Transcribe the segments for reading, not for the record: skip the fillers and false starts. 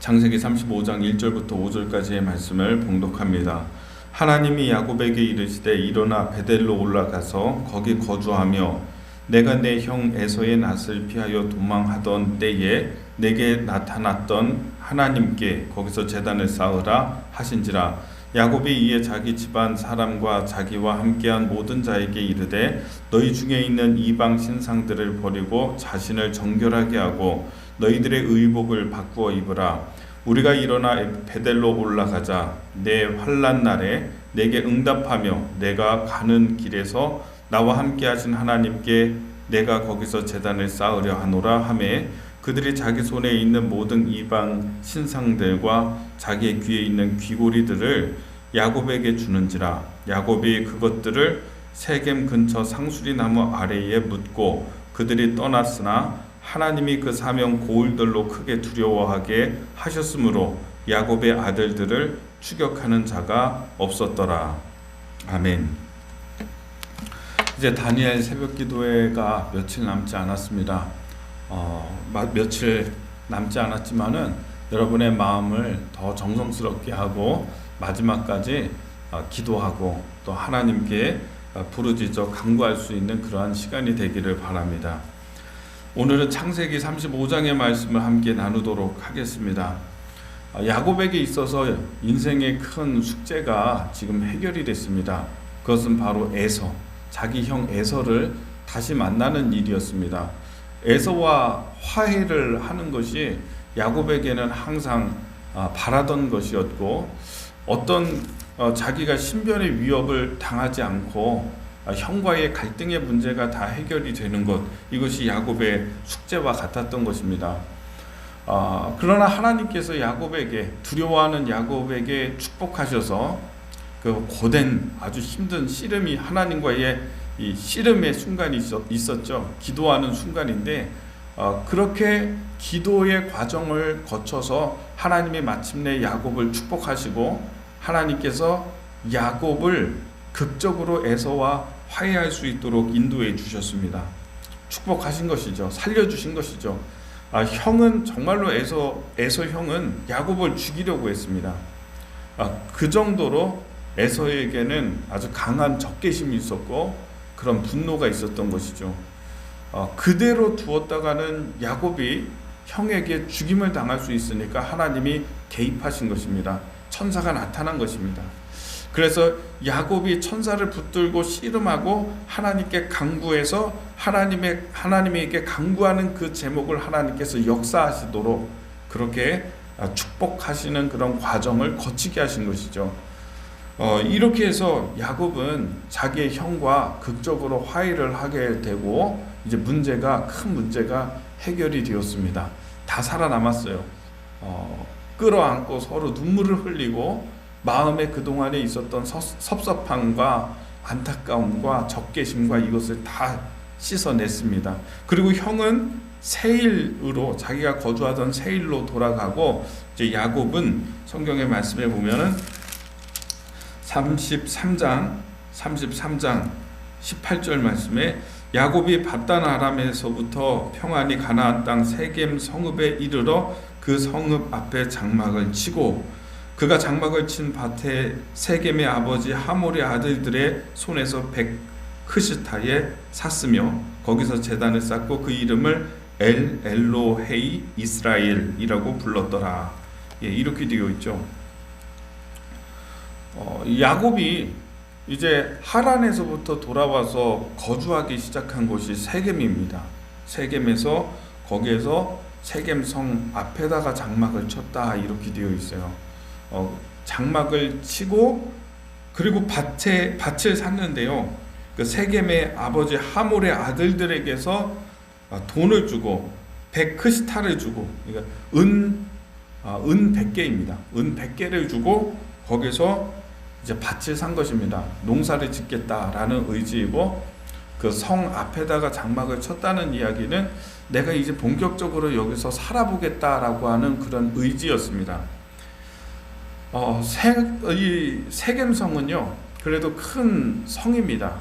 창세기 35장 1절부터 5절까지의 말씀을 봉독합니다. 하나님이 야곱에게 이르시되 일어나 베델로 올라가서 거기 거주하며 내가 내 형 에서의 낯을 피하여 도망하던 때에 내게 나타났던 하나님께 거기서 제단을 쌓으라 하신지라. 야곱이 이에 자기 집안 사람과 자기와 함께한 모든 자에게 이르되 너희 중에 있는 이방 신상들을 버리고 자신을 정결하게 하고 너희들의 의복을 바꾸어 입으라. 우리가 일어나 베델로 올라가자. 내 환난 날에 내게 응답하며 내가 가는 길에서 나와 함께 하신 하나님께 내가 거기서 제단을 쌓으려 하노라 하매 그들이 자기 손에 있는 모든 이방 신상들과 자기의 귀에 있는 귀고리들을 야곱에게 주는지라. 야곱이 그것들을 세겜 근처 상수리 나무 아래에 묻고 그들이 떠났으나 하나님이 그 사명 고을들로 크게 두려워하게 하셨으므로 야곱의 아들들을 추격하는 자가 없었더라. 아멘. 이제 다니엘 새벽기도회가 며칠 남지 않았습니다. 며칠 남지 않았지만은 여러분의 마음을 더 정성스럽게 하고 마지막까지 기도하고 또 하나님께 부르짖어 간구할 수 있는 그러한 시간이 되기를 바랍니다. 오늘은 창세기 35장의 말씀을 함께 나누도록 하겠습니다. 야곱에게 있어서 인생의 큰 숙제가 지금 해결이 됐습니다. 그것은 바로 에서, 자기 형 에서를 다시 만나는 일이었습니다. 에서와 화해를 하는 것이 야곱에게는 항상 바라던 것이었고, 어떤 자기가 신변의 위협을 당하지 않고 형과의 갈등의 문제가 다 해결이 되는 것, 이것이 야곱의 숙제와 같았던 것입니다. 그러나 하나님께서 야곱에게, 두려워하는 야곱에게 축복하셔서 그 고된 아주 힘든 씨름이, 하나님과의 이 씨름의 순간이 있었죠. 기도하는 순간인데 그렇게 기도의 과정을 거쳐서 하나님이 마침내 야곱을 축복하시고 하나님께서 야곱을 극적으로 에서와 화해할 수 있도록 인도해 주셨습니다. 축복하신 것이죠. 살려주신 것이죠. 형은 정말로 에서 형은 야곱을 죽이려고 했습니다. 그 정도로 에서에게는 아주 강한 적개심이 있었고 그런 분노가 있었던 것이죠. 그대로 두었다가는 야곱이 형에게 죽임을 당할 수 있으니까 하나님이 개입하신 것입니다. 천사가 나타난 것입니다. 그래서 야곱이 천사를 붙들고 씨름하고 하나님께 간구해서 하나님에게 간구하는 그 제목을 하나님께서 역사하시도록 그렇게 축복하시는 그런 과정을 거치게 하신 것이죠. 이렇게 해서 야곱은 자기의 형과 극적으로 화해를 하게 되고 이제 큰 문제가 해결이 되었습니다. 다 살아남았어요. 끌어안고 서로 눈물을 흘리고 마음에 그동안에 있었던 섭섭함과 안타까움과 적개심과 이것을 다 씻어냈습니다. 그리고 형은 세일으로, 자기가 거주하던 세일로 돌아가고, 이제 야곱은 성경의 말씀에 보면은 33장 18절 말씀에 야곱이 밧단 아람에서부터 평안히 가나안 땅 세겜 성읍에 이르러 그 성읍 앞에 장막을 치고 그가 장막을 친 밭에 세겜의 아버지 하몰의 아들들의 손에서 백크시타에 샀으며 거기서 제단을 쌓고 그 이름을 엘로헤이 이스라엘이라고 불렀더라. 이렇게 되어 있죠. 야곱이 이제 하란에서부터 돌아와서 거주하기 시작한 곳이 세겜입니다. 세겜에서 거기에서 세겜성 앞에다가 장막을 쳤다, 이렇게 되어 있어요. 장막을 치고 그리고 밭을 샀는데요. 그 세겜의 아버지 하몰의 아들들에게서 돈을 주고 백크시타를 주고, 그러니까 은 100개입니다. 은 100개를 주고 거기서 이제 밭을 산 것입니다. 농사를 짓겠다라는 의지이고, 그 성 앞에다가 장막을 쳤다는 이야기는 내가 이제 본격적으로 여기서 살아보겠다라고 하는 그런 의지였습니다. 이 세겜성은요, 그래도 큰 성입니다.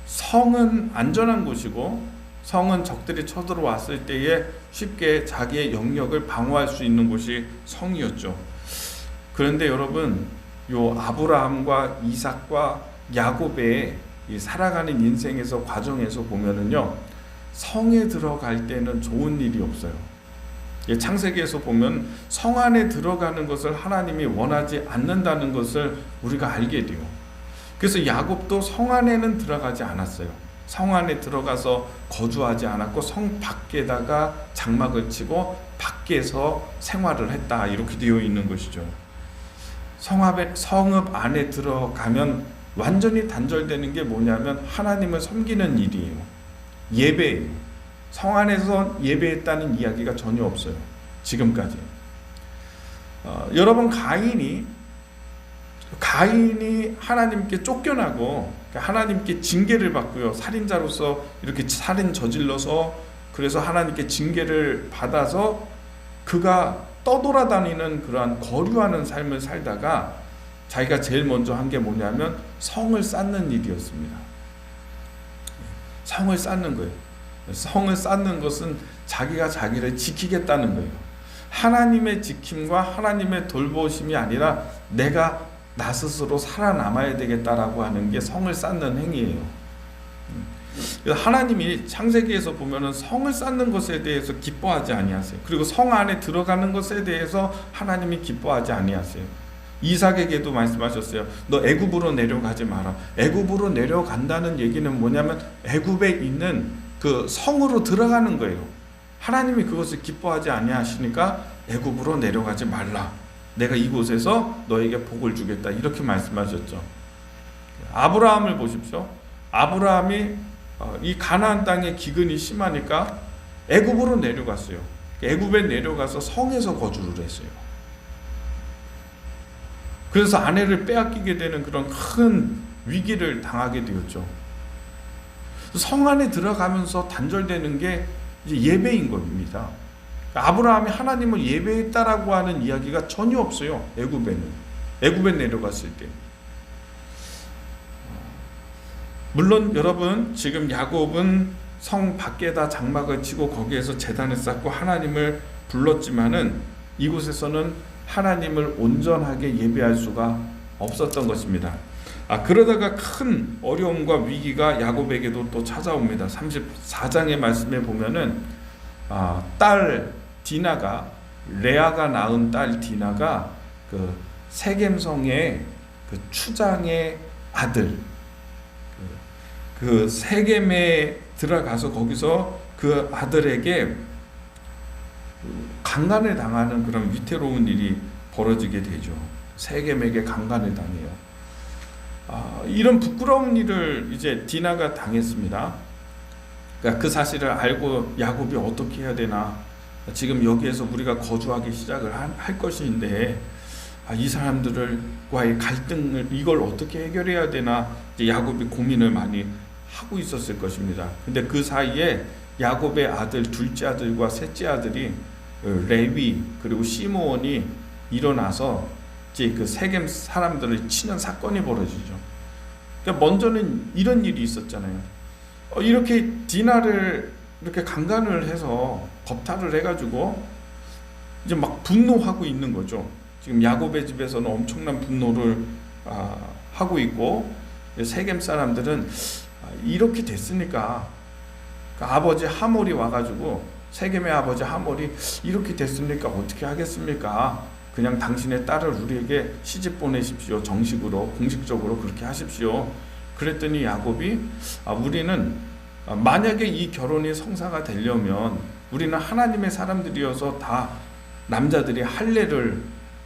성은 안전한 곳이고 성은 적들이 쳐들어왔을 때에 쉽게 자기의 영역을 방어할 수 있는 곳이 성이었죠. 그런데 여러분, 요 아브라함과 이삭과 야곱의 이 살아가는 인생에서 과정에서 보면은요, 성에 들어갈 때는 좋은 일이 없어요. 창세기에서 보면 성 안에 들어가는 것을 하나님이 원하지 않는다는 것을 우리가 알게 돼요. 그래서 야곱도 성 안에는 들어가지 않았어요. 성 안에 들어가서 거주하지 않았고 성 밖에다가 장막을 치고 밖에서 생활을 했다, 이렇게 되어 있는 것이죠. 성읍 안에 들어가면 완전히 단절되는 게 뭐냐면 하나님을 섬기는 일이에요. 예배예요. 성 안에서 예배했다는 이야기가 전혀 없어요, 지금까지. 여러분, 가인이 하나님께 쫓겨나고 하나님께 징계를 받고요, 살인자로서 이렇게 살인 저질러서, 그래서 하나님께 징계를 받아서 그가 떠돌아다니는 그러한 거류하는 삶을 살다가 자기가 제일 먼저 한 게 뭐냐면 성을 쌓는 일이었습니다. 성을 쌓는 거예요. 성을 쌓는 것은 자기가 자기를 지키겠다는 거예요. 하나님의 지킴과 하나님의 돌보심이 아니라 내가 나 스스로 살아남아야 되겠다라고 하는 게 성을 쌓는 행위예요. 하나님이 창세기에서 보면은 성을 쌓는 것에 대해서 기뻐하지 아니하세요. 그리고 성 안에 들어가는 것에 대해서 하나님이 기뻐하지 아니하세요. 이삭에게도 말씀하셨어요. 너 애굽으로 내려가지 마라. 애굽으로 내려간다는 얘기는 뭐냐면 애굽에 있는 그 성으로 들어가는 거예요. 하나님이 그것을 기뻐하지 아니하시니까 애굽으로 내려가지 말라. 내가 이곳에서 너에게 복을 주겠다, 이렇게 말씀하셨죠. 아브라함을 보십시오. 아브라함이 이 가나안 땅에 기근이 심하니까 애굽으로 내려갔어요. 애굽에 내려가서 성에서 거주를 했어요. 그래서 아내를 빼앗기게 되는 그런 큰 위기를 당하게 되었죠. 성 안에 들어가면서 단절되는 게 이제 예배인 겁니다. 아브라함이 하나님을 예배했다라고 하는 이야기가 전혀 없어요. 애굽에 내려갔을 때. 물론 여러분, 지금 야곱은 성 밖에다 장막을 치고 거기에서 제단을 쌓고 하나님을 불렀지만은 이곳에서는 하나님을 온전하게 예배할 수가 없었던 것입니다. 그러다가 큰 어려움과 위기가 야곱에게도 또 찾아옵니다. 34장의 말씀에 보면은 딸 디나가, 레아가 낳은 딸 디나가 그 세겜성의 그 추장의 아들, 그 세겜에 들어가서 거기서 그 아들에게 강간을 당하는 그런 위태로운 일이 벌어지게 되죠. 세겜에게 강간을 당해요. 이런 부끄러운 일을 이제 디나가 당했습니다. 그러니까 그 사실을 알고 야곱이 어떻게 해야 되나, 지금 여기에서 우리가 거주하기 시작을 할 것인데 이 사람들과의 갈등을, 이걸 어떻게 해결해야 되나, 이제 야곱이 고민을 많이 하고 있었을 것입니다. 근데 그 사이에 야곱의 아들, 둘째 아들과 셋째 아들이 레위 그리고 시므온이 일어나서 이제 그 세겜 사람들을 치는 사건이 벌어지죠. 그러니까 먼저는 이런 일이 있었잖아요. 이렇게 디나를 이렇게 강간을 해서 겁탈을 해가지고 이제 막 분노하고 있는 거죠. 지금 야곱의 집에서는 엄청난 분노를 하고 있고, 세겜 사람들은 이렇게 됐으니까, 그러니까 아버지 하몰이 와가지고, 세겜의 아버지 하몰이 이렇게 됐으니까 어떻게 하겠습니까? 그냥 당신의 딸을 우리에게 시집 보내십시오. 정식으로, 공식적으로 그렇게 하십시오. 그랬더니 야곱이 우리는 만약에 이 결혼이 성사가 되려면 우리는 하나님의 사람들이어서 다 남자들이 할례를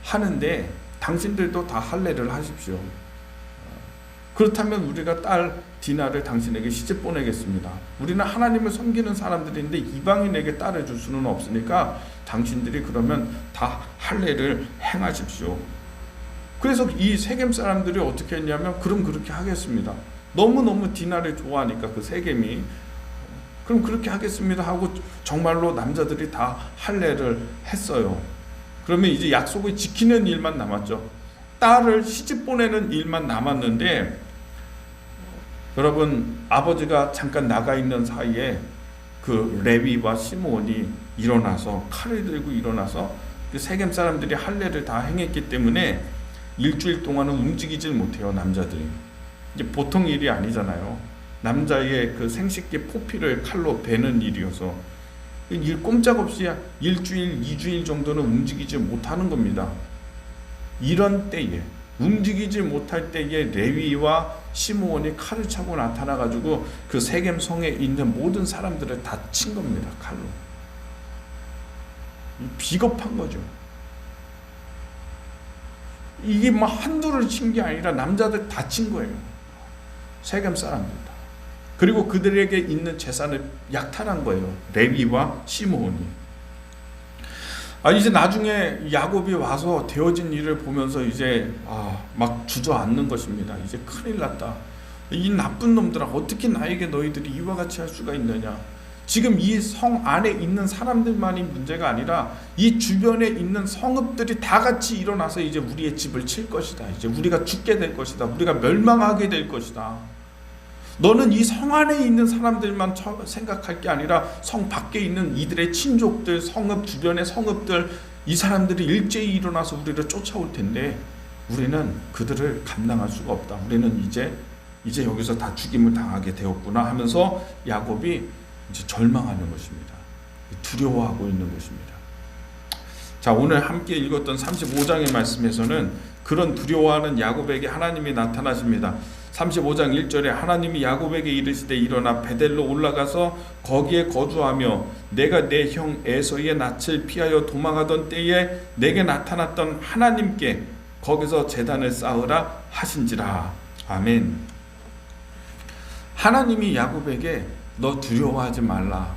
하는데 당신들도 다 할례를 하십시오. 그렇다면 우리가 딸 디나를 당신에게 시집 보내겠습니다. 우리는 하나님을 섬기는 사람들인데 이방인에게 딸을 줄 수는 없으니까 당신들이 그러면 다 할례를 행하십시오. 그래서 이 세겜 사람들이 어떻게 했냐면, 그럼 그렇게 하겠습니다. 너무너무 디나를 좋아하니까 그 세겜이, 그럼 그렇게 하겠습니다 하고 정말로 남자들이 다 할례를 했어요. 그러면 이제 약속을 지키는 일만 남았죠. 딸을 시집 보내는 일만 남았는데, 여러분, 아버지가 잠깐 나가 있는 사이에 그 레위와 시므온이 일어나서 칼을 들고 일어나서 그 세겜 사람들이 할례를 다 행했기 때문에 일주일 동안은 움직이질 못해요. 남자들이 이제 보통 일이 아니잖아요. 남자의 그 생식기 포피를 칼로 베는 일이어서 일 꼼짝없이 일주일, 2주일 정도는 움직이지 못하는 겁니다. 이런 때에, 움직이지 못할 때에 레위와 시므온이 칼을 차고 나타나가지고 그 세겜 성에 있는 모든 사람들을 다 친 겁니다. 칼로. 비겁한 거죠. 이게 뭐 한두를 친 게 아니라 남자들 다 친 거예요. 세겜 사람들 다. 그리고 그들에게 있는 재산을 약탈한 거예요. 레위와 시므온이. 이제 나중에 야곱이 와서 되어진 일을 보면서 이제 막 주저앉는 것입니다. 이제 큰일 났다. 이 나쁜 놈들아, 어떻게 나에게 너희들이 이와 같이 할 수가 있느냐. 지금 이 성 안에 있는 사람들만이 문제가 아니라 이 주변에 있는 성읍들이 다 같이 일어나서 이제 우리의 집을 칠 것이다. 이제 우리가 죽게 될 것이다. 우리가 멸망하게 될 것이다. 너는 이 성 안에 있는 사람들만 생각할 게 아니라 성 밖에 있는 이들의 친족들, 성읍 주변의 성읍들, 이 사람들이 일제히 일어나서 우리를 쫓아올 텐데 우리는 그들을 감당할 수가 없다. 우리는 이제 여기서 다 죽임을 당하게 되었구나 하면서 야곱이 이제 절망하는 것입니다. 두려워하고 있는 것입니다. 자, 오늘 함께 읽었던 35장의 말씀에서는 그런 두려워하는 야곱에게 하나님이 나타나십니다. 35장 1절에 하나님이 야곱에게 이르시되 일어나 베델로 올라가서 거기에 거주하며 내가 내 형 에서의 낯을 피하여 도망하던 때에 내게 나타났던 하나님께 거기서 제단을 쌓으라 하신지라. 아멘. 하나님이 야곱에게 너 두려워하지 말라.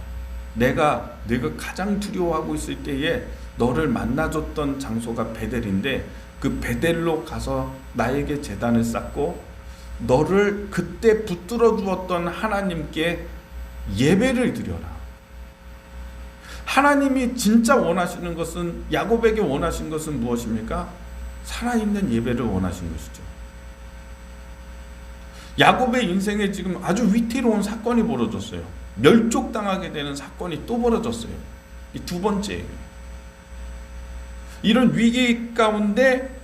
내가 가장 두려워하고 있을 때에 너를 만나줬던 장소가 베델인데 그 베델로 가서 나에게 제단을 쌓고 너를 그때 붙들어 주었던 하나님께 예배를 드려라. 하나님이 진짜 원하시는 것은, 야곱에게 원하신 것은 무엇입니까? 살아있는 예배를 원하신 것이죠. 야곱의 인생에 지금 아주 위태로운 사건이 벌어졌어요. 멸족당하게 되는 사건이 또 벌어졌어요. 이 두 번째예요. 이런 위기 가운데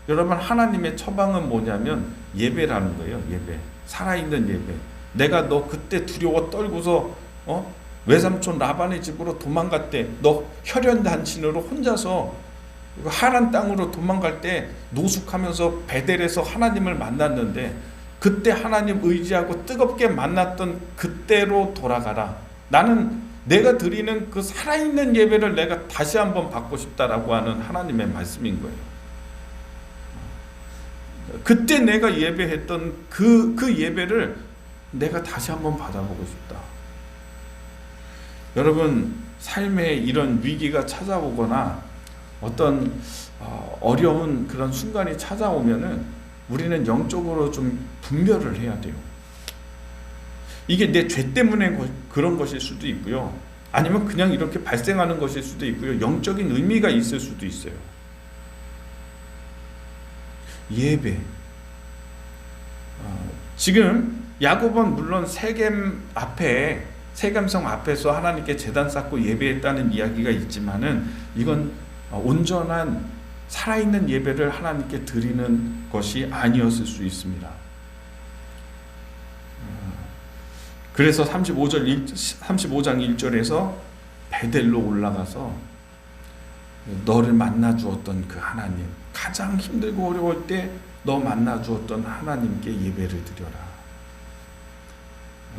여러분, 하나님의 처방은 뭐냐면 예배라는 거예요. 예배. 살아있는 예배. 내가 너 그때 두려워 떨고서 외삼촌 라반의 집으로 도망갈 때 너 혈연단신으로 혼자서 하란 땅으로 도망갈 때 노숙하면서 베델에서 하나님을 만났는데 그때 하나님 의지하고 뜨겁게 만났던 그때로 돌아가라. 나는 내가 드리는 그 살아있는 예배를 내가 다시 한번 받고 싶다라고 하는 하나님의 말씀인 거예요. 그때 내가 예배했던 그 예배를 내가 다시 한번 받아보고 싶다. 여러분, 삶에 이런 위기가 찾아오거나 어떤 어려운 그런 순간이 찾아오면은 우리는 영적으로 좀 분별을 해야 돼요. 이게 내 죄 때문에 그런 것일 수도 있고요. 아니면 그냥 이렇게 발생하는 것일 수도 있고요. 영적인 의미가 있을 수도 있어요. 예배. 지금 야곱은 물론 세겜성 앞에서 하나님께 제단 쌓고 예배했다는 이야기가 있지만은 이건 온전한 살아있는 예배를 하나님께 드리는 것이 아니었을 수 있습니다. 그래서 35장 1절에서 베델로 올라가서 너를 만나 주었던 그 하나님, 가장 힘들고 어려울 때 너 만나 주었던 하나님께 예배를 드려라.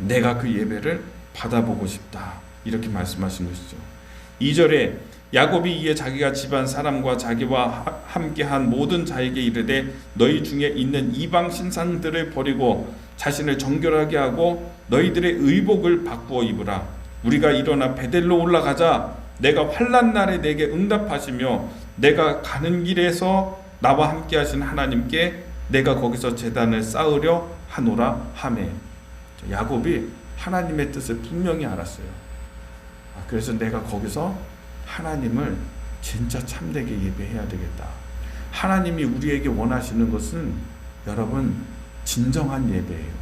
내가 그 예배를 받아보고 싶다. 이렇게 말씀하신 것이죠. 2절에 야곱이 이에 자기가 집안 사람과 자기와 함께한 모든 자에게 이르되 너희 중에 있는 이방 신상들을 버리고 자신을 정결하게 하고 너희들의 의복을 바꾸어 입으라. 우리가 일어나 베델로 올라가자. 내가 환난 날에 내게 응답하시며 내가 가는 길에서 나와 함께 하신 하나님께 내가 거기서 제단을 쌓으려 하노라 하매. 야곱이 하나님의 뜻을 분명히 알았어요. 그래서 내가 거기서 하나님을 진짜 참되게 예배해야 되겠다. 하나님이 우리에게 원하시는 것은 여러분 진정한 예배예요.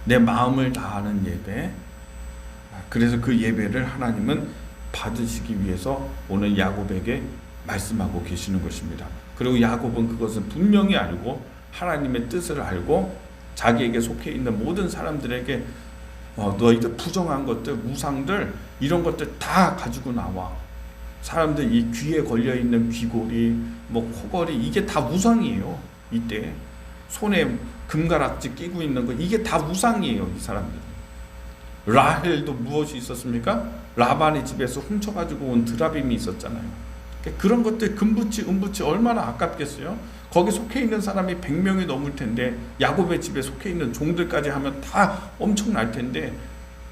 내 마음을 다하는 예배, 그래서 그 예배를 하나님은 받으시기 위해서 오늘 야곱에게 말씀하고 계시는 것입니다. 그리고 야곱은 그것을 분명히 알고 하나님의 뜻을 알고 자기에게 속해 있는 모든 사람들에게 너희들 부정한 것들, 우상들 이런 것들 다 가지고 나와. 사람들 이 귀에 걸려있는 귀고리, 코걸이 이게 다 우상이에요. 이때 손에 금가락지 끼고 있는 거 이게 다 우상이에요. 이 사람들. 라헬도 무엇이 있었습니까? 라반의 집에서 훔쳐가지고 온 드라빔이 있었잖아요. 그런 것들 금붙이 은붙이 얼마나 아깝겠어요. 거기 속해 있는 사람이 100명이 넘을 텐데 야곱의 집에 속해 있는 종들까지 하면 다 엄청날 텐데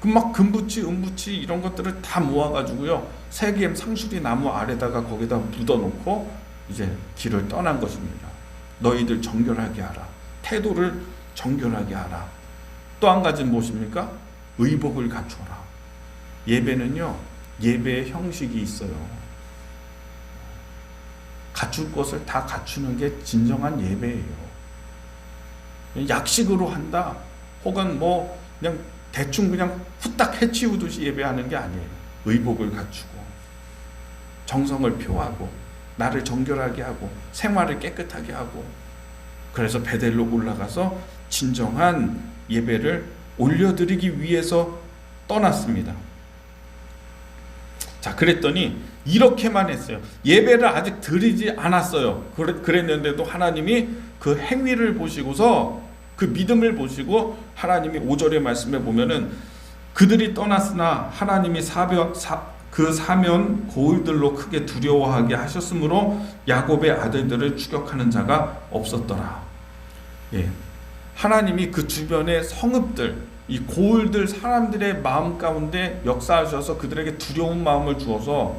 막 금붙이 은붙이 이런 것들을 다 모아가지고요 세겜 상수리 나무 아래다가 거기다 묻어놓고 이제 길을 떠난 것입니다. 너희들 정결하게 하라. 태도를 정결하게 하라. 또 한 가지는 무엇입니까? 의복을 갖추어라. 예배는요 예배의 형식이 있어요. 갖출 것을 다 갖추는 게 진정한 예배예요. 약식으로 한다 혹은 그냥 대충 그냥 후딱 해치우듯이 예배하는 게 아니에요. 의복을 갖추고 정성을 표하고 나를 정결하게 하고 생활을 깨끗하게 하고 그래서 베델로 올라가서 진정한 예배를 올려드리기 위해서 떠났습니다. 자, 그랬더니 이렇게만 했어요. 예배를 아직 드리지 않았어요. 그랬는데도 하나님이 그 행위를 보시고서 그 믿음을 보시고 하나님이 5절의 말씀에 보면은 그들이 떠났으나 하나님이 그 사면 고을들로 크게 두려워하게 하셨으므로 야곱의 아들들을 추격하는 자가 없었더라. 예. 하나님이 그 주변의 성읍들, 이 고을들 사람들의 마음 가운데 역사하셔서 그들에게 두려운 마음을 주어서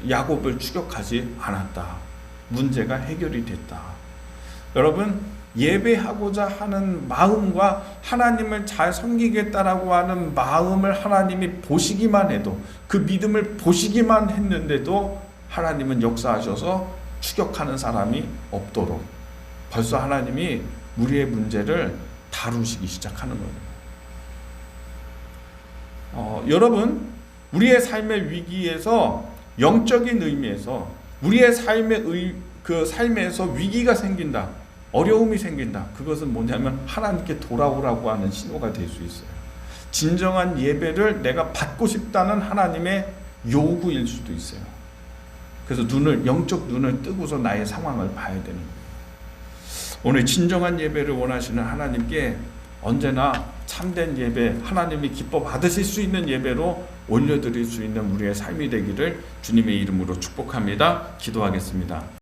야곱을 추격하지 않았다. 문제가 해결이 됐다. 여러분, 예배하고자 하는 마음과 하나님을 잘 섬기겠다라고 하는 마음을 하나님이 보시기만 해도 그 믿음을 보시기만 했는데도 하나님은 역사하셔서 추격하는 사람이 없도록 벌써 하나님이 우리의 문제를 다루시기 시작하는 거예요. 여러분, 우리의 삶의 위기에서 영적인 의미에서 우리의 삶에서 위기가 생긴다. 어려움이 생긴다. 그것은 뭐냐면 하나님께 돌아오라고 하는 신호가 될 수 있어요. 진정한 예배를 내가 받고 싶다는 하나님의 요구일 수도 있어요. 그래서 영적 눈을 뜨고서 나의 상황을 봐야 되는 거예요. 오늘 진정한 예배를 원하시는 하나님께 언제나 참된 예배, 하나님이 기뻐 받으실 수 있는 예배로 올려드릴 수 있는 우리의 삶이 되기를 주님의 이름으로 축복합니다. 기도하겠습니다.